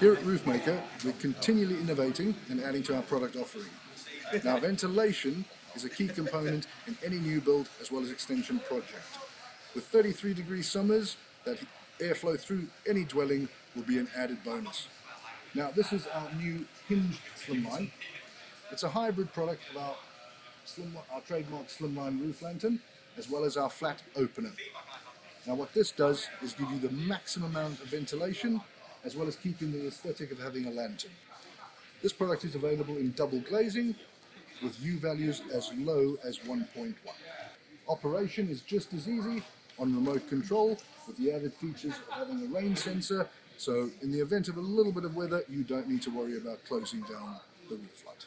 Here at Roofmaker, we're continually innovating and adding to our product offering. Now, ventilation is a key component in any new build as well as extension project. With 33-degree summers, that airflow through any dwelling will be an added bonus. Now, this is our new Hinged Slimline. It's a hybrid product of our trademark Slimline roof lantern, as well as our flat opener. Now, what this does is give you the maximum amount of ventilation, as well as keeping the aesthetic of having a lantern. This product is available in double glazing, with U values as low as 1.1. Operation is just as easy on remote control, with the added features of having a rain sensor, so in the event of a little bit of weather, you don't need to worry about closing down the roof light.